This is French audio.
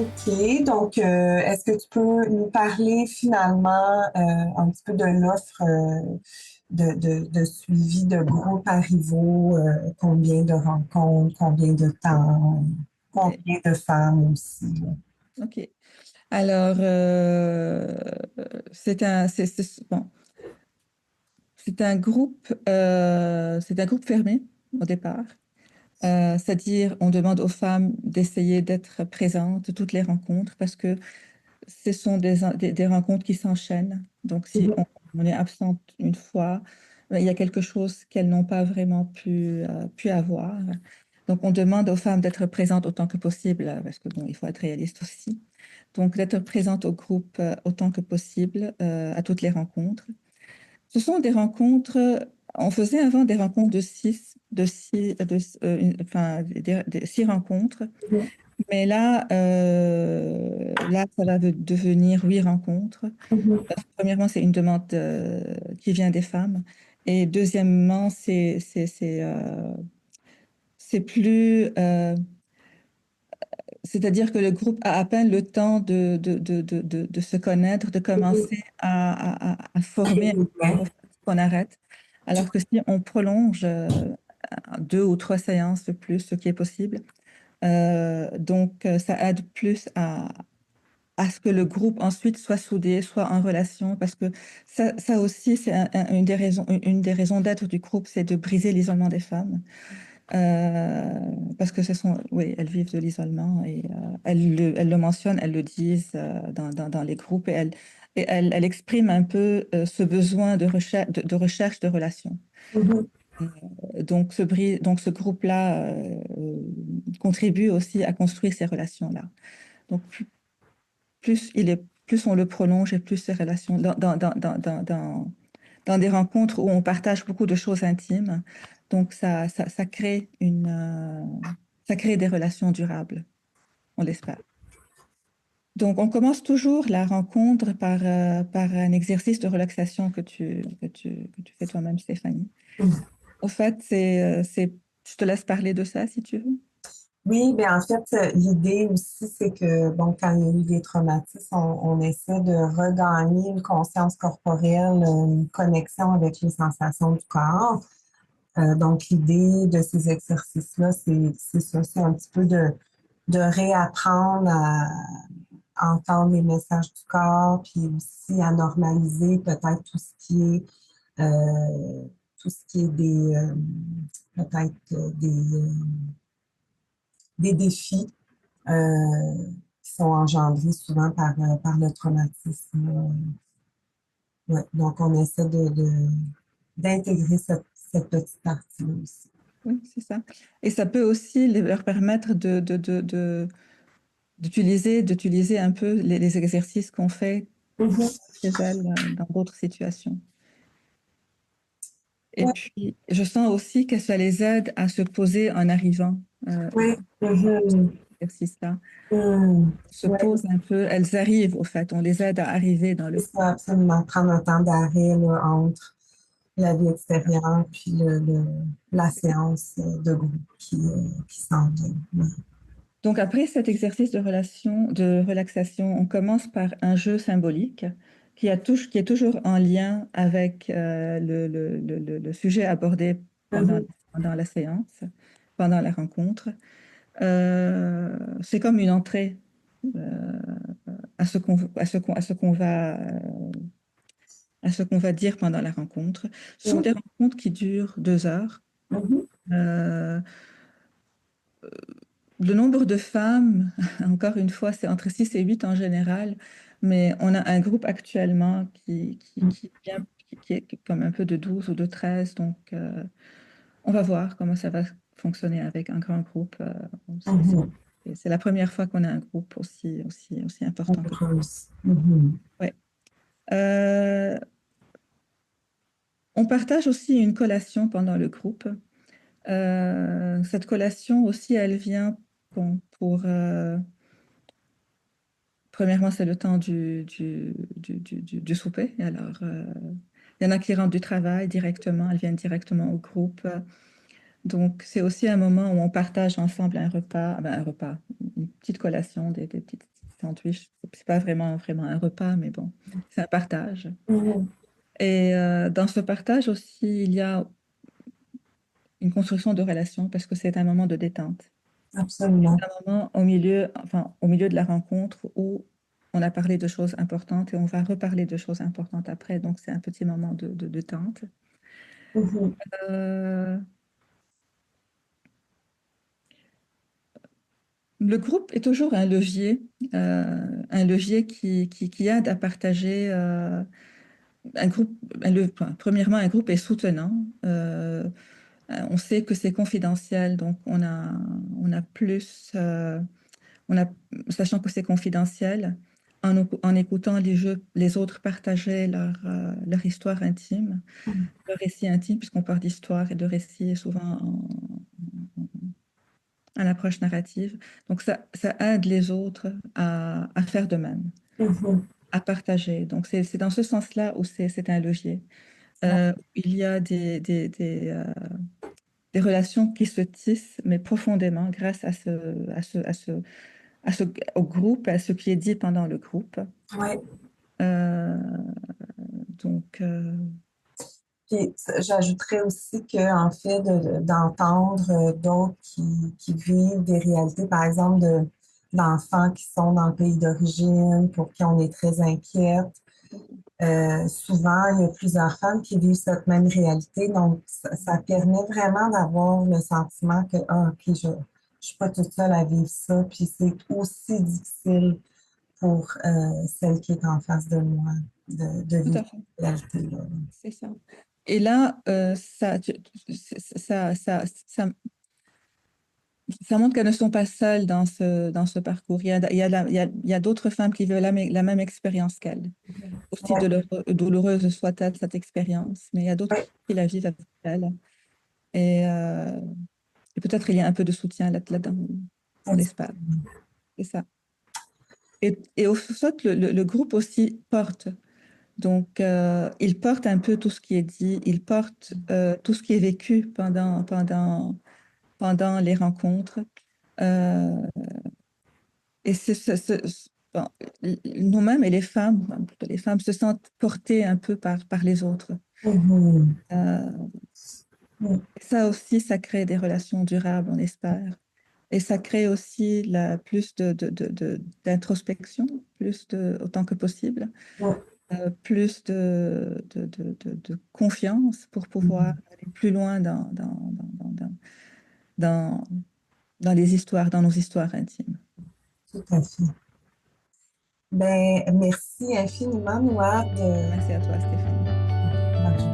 OK. Donc, est-ce que tu peux nous parler finalement un petit peu de l'offre de suivi de groupe à Rivo, combien de rencontres, combien de temps, OK. combien de femmes aussi, là? OK. Alors, bon, c'est un groupe fermé au départ. C'est-à-dire, on demande aux femmes d'essayer d'être présentes à toutes les rencontres parce que ce sont des rencontres qui s'enchaînent. Donc, si Mhm, on est absente une fois, il y a quelque chose qu'elles n'ont pas vraiment pu avoir. Donc, on demande aux femmes d'être présentes autant que possible parce que bon, il faut être réaliste aussi. Donc, d'être présentes au groupe autant que possible à toutes les rencontres. Ce sont des rencontres, on faisait avant des rencontres enfin, des 6 rencontres, mhm, mais là, ça va devenir 8 rencontres. mhm, Premièrement, c'est une demande qui vient des femmes. Et deuxièmement, c'est plus, c'est-à-dire que le groupe a à peine le temps de se connaître, de mhm. commencer à former Ouais. pour qu'on arrête. Alors que si on prolonge 2 ou 3 séances de plus, ce qui est possible, donc ça aide plus à ce que le groupe ensuite soit soudé, soit en relation, parce que ça aussi, c'est une des raisons d'être du groupe, c'est de briser l'isolement des femmes. Parce que oui, elles vivent de l'isolement et elles le mentionnent, elles le disent dans les groupes et elles expriment un peu ce besoin de recherche de relations. Mhm, Donc ce groupe-là contribue aussi à construire ces relations-là. Donc plus on le prolonge et plus ces relations, dans des rencontres où on partage beaucoup de choses intimes, donc ça crée des relations durables, on l'espère. Donc, on commence toujours la rencontre par un exercice de relaxation que tu fais toi-même, Stéphanie. mhm. Au fait, je te laisse parler de ça si tu veux. Oui, bien en fait, l'idée aussi, c'est que, bon, quand il y a eu des traumatismes, on essaie de regagner une conscience corporelle, une connexion avec les sensations du corps. Donc, l'idée de ces exercices-là, c'est ça, c'est un petit peu de réapprendre à entendre les messages du corps, puis aussi à normaliser peut-être tout ce qui est peut-être des défis qui sont engendrés souvent par le traumatisme. Ouais. Donc, on essaie d'intégrer cette petite partie-là aussi. Oui, c'est ça. Et ça peut aussi leur permettre d'utiliser un peu les exercices qu'on fait Mhm. chez elles dans d'autres situations. Et Ouais. puis, je sens aussi que ça les aide à se poser en arrivant Oui. à cet Mhm. exercice-là. Mhm. Se Ouais. posent un peu, elles arrivent au fait, on les aide à arriver dans le C'est groupe. ça, absolument. Prendre un temps d'arrêt là, entre la vie extérieure puis la séance de groupe qui s'en vient. Ouais. Donc après cet exercice de relaxation, on commence par un jeu symbolique qui est toujours en lien avec le sujet abordé Mhm. pendant la séance, pendant la rencontre. C'est comme une entrée euh, à ce qu'on va dire pendant la rencontre. Ce sont Mhm. des rencontres qui durent 2 heures. Mhm. Euh, le nombre de femmes, encore une fois, c'est entre 6 et 8 en général, mais on a un groupe actuellement qui est comme un peu de 12 ou de 13, donc on va voir comment ça va fonctionner avec un grand groupe. Mhm. C'est la première fois qu'on a un groupe aussi important que ça. Mhm. Ouais. Euh, on partage aussi une collation pendant le groupe. Cette collation aussi, elle vient bon, premièrement, c'est le temps du souper. Alors, il y en a qui rentrent du travail directement, elles viennent directement au groupe. Donc, c'est aussi un moment où on partage ensemble un repas, une petite collation, des petites sandwich. C'est pas vraiment un repas, mais bon, c'est un partage. Mhm. Et dans ce partage aussi, il y a une construction de relations parce que c'est un moment de détente. Absolument. Un moment au milieu de la rencontre où on a parlé de choses importantes et on va reparler de choses importantes après. Donc, c'est un petit moment de détente. Mhm. Euh, le groupe est toujours un levier qui aide à partager. Un groupe, enfin, premièrement, un groupe est soutenant. On sait que c'est confidentiel, donc on a plus, on a, sachant que c'est confidentiel, en écoutant les autres partager leur histoire intime, leur récit intime, puisqu'on parle d'histoire et de récit souvent en approche narrative. Donc ça aide les autres à faire de même, Mhm. à partager. Donc c'est dans ce sens-là où c'est un levier. Il y a des relations qui se tissent, mais profondément, grâce à ce, au groupe, à ce qui est dit pendant le groupe. Ouais. Euh, donc, Puis j'ajouterais aussi que en fait d'entendre d'autres qui vivent des réalités, par exemple d'enfants qui sont dans le pays d'origine, pour qui on est très inquiète. Souvent, il y a plusieurs femmes qui vivent cette même réalité, donc ça permet vraiment d'avoir le sentiment que ah, ok, je suis pas toute seule à vivre ça, puis c'est aussi difficile pour celle qui est en face de moi de tout vivre à fait, cette réalité-là. c'est ça. Et là, ça montre qu'elles ne sont pas seules dans ce parcours. Il y a d'autres femmes qui vivent la même expérience qu'elles. Aussi Ouais, douloureuse soit-elle cette expérience, mais il y a d'autres ouais, qui la vivent avec elles. Et, euh, et peut-être il y a un peu de soutien là-dedans, on espère. exactement. C'est ça. Et au fait, le groupe aussi porte. Donc, il porte un peu tout ce qui est dit, il porte tout ce qui est vécu pendant les rencontres. Euh, et bon, nous-mêmes et les femmes se sentent portées un peu par les autres. Mhm. Euh, Mhm. Ça aussi, ça crée des relations durables, on espère. Et ça crée aussi plus d'introspection, autant que possible, plus de confiance pour pouvoir Mhm. aller plus loin dans, dans les histoires, dans nos histoires intimes. Tout à fait. Ben, merci infiniment, Noah, Merci à toi, Stéphanie. bonne journée.